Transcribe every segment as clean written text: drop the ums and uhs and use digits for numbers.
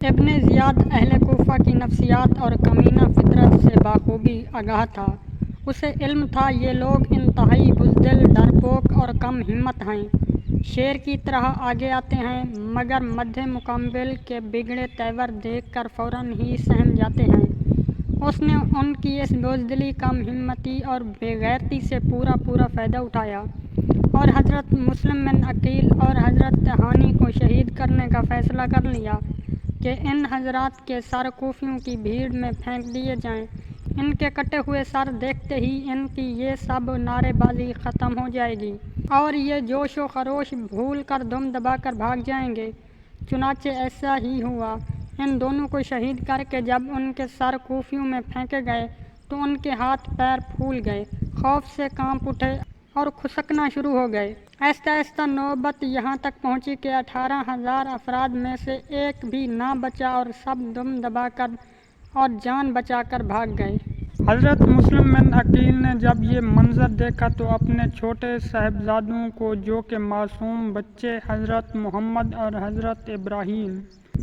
ابن زیاد اہل کوفہ کی نفسیات اور کمینہ فطرت سے بخوبی آگاہ تھا۔ اسے علم تھا یہ لوگ انتہائی بزدل، ڈرپوک اور کم ہمت ہیں، شیر کی طرح آگے آتے ہیں مگر مدِ مقابل کے بگڑے تیور دیکھ کر فوراً ہی سہم جاتے ہیں۔ اس نے ان کی اس بزدلی، کم ہمتی اور بے غیرتی سے پورا فائدہ اٹھایا اور حضرت مسلم بن عقیل اور حضرت ہانی کو شہید کرنے کا فیصلہ کر لیا کہ ان حضرات کے سر کوفیوں کی بھیڑ میں پھینک دیے جائیں۔ ان کے کٹے ہوئے سر دیکھتے ہی ان کی یہ سب نعرے بازی ختم ہو جائے گی اور یہ جوش و خروش بھول کر دم دبا کر بھاگ جائیں گے۔ چنانچہ ایسا ہی ہوا۔ ان دونوں کو شہید کر کے جب ان کے سر کوفیوں میں پھینکے گئے تو ان کے ہاتھ پیر پھول گئے، خوف سے کانپ اٹھے اور کھسکنا شروع ہو گئے۔ آہستہ آہستہ نوبت یہاں تک پہنچی کہ 18,000 افراد میں سے ایک بھی نہ بچا اور سب دم دبا کر اور جان بچا کر بھاگ گئے۔ حضرت مسلم بن عقیل نے جب یہ منظر دیکھا تو اپنے چھوٹے صاحبزادوں کو، جو کہ معصوم بچے حضرت محمد اور حضرت ابراہیم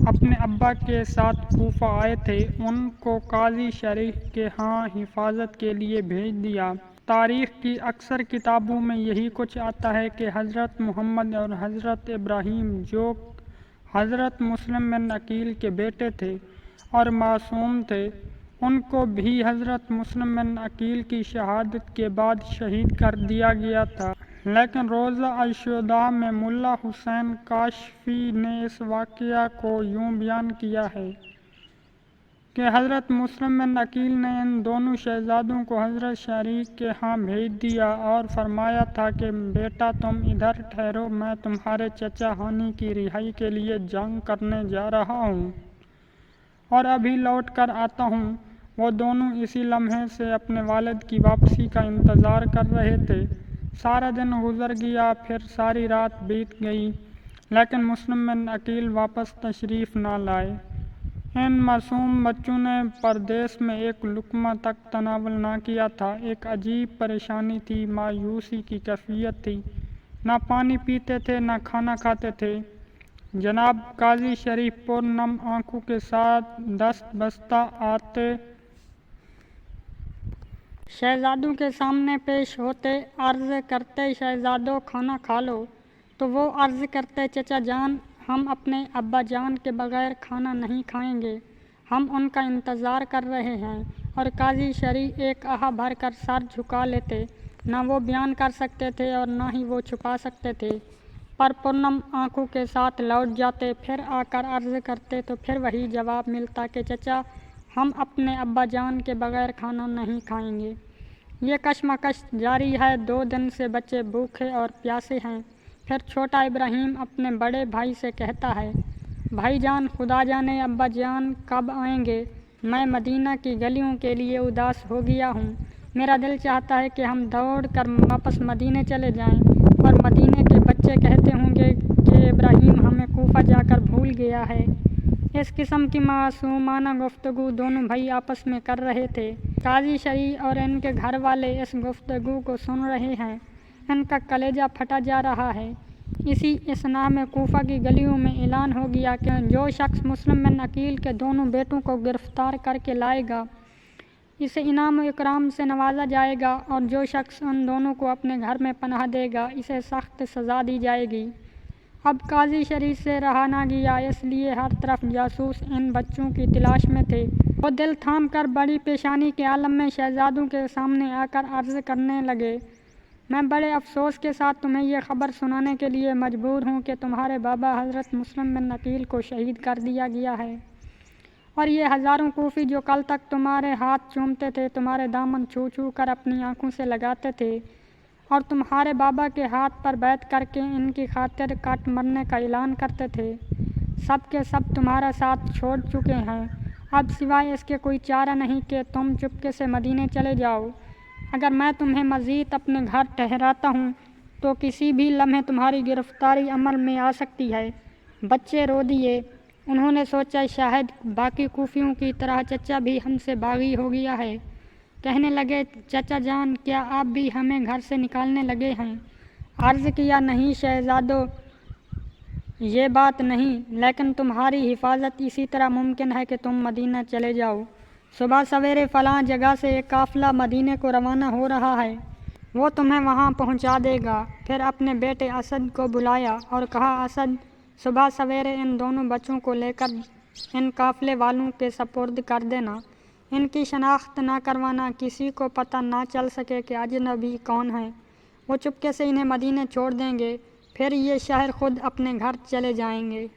اپنے ابا کے ساتھ کوفہ آئے تھے، ان کو قاضی شریح کے ہاں حفاظت کے لیے بھیج دیا۔ تاریخ کی اکثر کتابوں میں یہی کچھ آتا ہے کہ حضرت محمد اور حضرت ابراہیم، جو حضرت مسلم بن عقیل کے بیٹے تھے اور معصوم تھے، ان کو بھی حضرت مسلم بن عقیل کی شہادت کے بعد شہید کر دیا گیا تھا۔ لیکن روضہ الشہداء میں ملا حسین کاشفی نے اس واقعہ کو یوں بیان کیا ہے کہ حضرت مسلم بن عقیل نے ان دونوں شہزادوں کو حضرت شریح کے ہاں بھیج دیا اور فرمایا تھا کہ بیٹا تم ادھر ٹھہرو، میں تمہارے چچا ہانی کی رہائی کے لیے جنگ کرنے جا رہا ہوں اور ابھی لوٹ کر آتا ہوں۔ وہ دونوں اسی لمحے سے اپنے والد کی واپسی کا انتظار کر رہے تھے۔ سارا دن گزر گیا، پھر ساری رات بیت گئی، لیکن مسلم بن عقیل واپس تشریف نہ لائے۔ ان معصوم بچوں نے پردیس میں ایک لقمہ تک تناول نہ کیا تھا۔ ایک عجیب پریشانی تھی، مایوسی کی کیفیت تھی۔ نہ پانی پیتے تھے، نہ کھانا کھاتے تھے۔ جناب قاضی شریف پرنم آنکھوں کے ساتھ دست بستہ آتے شہزادوں کے سامنے پیش ہوتے، عرض کرتے شہزادو کھانا کھا لو، تو وہ عرض کرتے چچا جان ہم اپنے ابا جان کے بغیر کھانا نہیں کھائیں گے، ہم ان کا انتظار کر رہے ہیں۔ اور قاضی شریح ایک آہ بھر کر سر جھکا لیتے، نہ وہ بیان کر سکتے تھے اور نہ ہی وہ چھپا سکتے تھے، پر پرنم آنکھوں کے ساتھ لوٹ جاتے، پھر آ کر عرض کرتے تو پھر وہی جواب ملتا کہ چچا ہم اپنے ابا جان کے بغیر کھانا نہیں کھائیں گے۔ یہ کشمکش جاری ہے، 2 دن سے بچے بھوکے اور پیاسے ہیں۔ پھر چھوٹا ابراہیم اپنے بڑے بھائی سے کہتا ہے، بھائی جان خدا جانے ابا جان کب آئیں گے، میں مدینہ کی گلیوں کے لیے اداس ہو گیا ہوں، میرا دل چاہتا ہے کہ ہم دوڑ کر واپس مدینے چلے جائیں، اور مدینے کے بچے کہتے ہوں گے کہ ابراہیم ہمیں کوفہ جا کر بھول گیا ہے۔ اس قسم کی معصومانہ گفتگو دونوں بھائی آپس میں کر رہے تھے۔ قاضی شریح اور ان کے گھر والے اس گفتگو کو سن رہے ہیں، ان کا کلیجہ پھٹا جا رہا ہے۔ اسی اثنا میں کوفہ کی گلیوں میں اعلان ہو گیا کہ جو شخص مسلم بن عقیل کے دونوں بیٹوں کو گرفتار کر کے لائے گا، اسے انعام و اکرام سے نوازا جائے گا، اور جو شخص ان دونوں کو اپنے گھر میں پناہ دے گا، اسے سخت سزا دی جائے گی۔ اب قاضی شریح سے رہا نہ گیا، اس لیے ہر طرف جاسوس ان بچوں کی تلاش میں تھے۔ وہ دل تھام کر بڑی پیشانی کے عالم میں شہزادوں کے سامنے آ کر عرض کرنے لگے، میں بڑے افسوس کے ساتھ تمہیں یہ خبر سنانے کے لیے مجبور ہوں کہ تمہارے بابا حضرت مسلم بن عقیل کو شہید کر دیا گیا ہے، اور یہ ہزاروں کوفی جو کل تک تمہارے ہاتھ چومتے تھے، تمہارے دامن چھو چھو کر اپنی آنکھوں سے لگاتے تھے، اور تمہارے بابا کے ہاتھ پر بیعت کر کے ان کی خاطر کٹ مرنے کا اعلان کرتے تھے، سب کے سب تمہارا ساتھ چھوڑ چکے ہیں۔ اب سوائے اس کے کوئی چارہ نہیں کہ تم چپکے سے مدینے چلے جاؤ۔ اگر میں تمہیں مزید اپنے گھر ٹھہراتا ہوں تو کسی بھی لمحے تمہاری گرفتاری عمل میں آ سکتی ہے۔ بچے رو دیے، انہوں نے سوچا شاید باقی کوفیوں کی طرح چچا بھی ہم سے باغی ہو گیا ہے۔ کہنے لگے، چچا جان کیا آپ بھی ہمیں گھر سے نکالنے لگے ہیں؟ عرض کیا، نہیں شہزادو، یہ بات نہیں، لیکن تمہاری حفاظت اسی طرح ممکن ہے کہ تم مدینہ چلے جاؤ۔ صبح سویرے فلاں جگہ سے ایک قافلہ مدینے کو روانہ ہو رہا ہے، وہ تمہیں وہاں پہنچا دے گا۔ پھر اپنے بیٹے اسد کو بلایا اور کہا، اسد، صبح سویرے ان دونوں بچوں کو لے کر ان قافلے والوں کے سپرد کر دینا۔ ان کی شناخت نہ کروانا، کسی کو پتہ نہ چل سکے کہ اجنبی کون ہیں۔ وہ چپکے سے انہیں مدینے چھوڑ دیں گے، پھر یہ شہر خود اپنے گھر چلے جائیں گے۔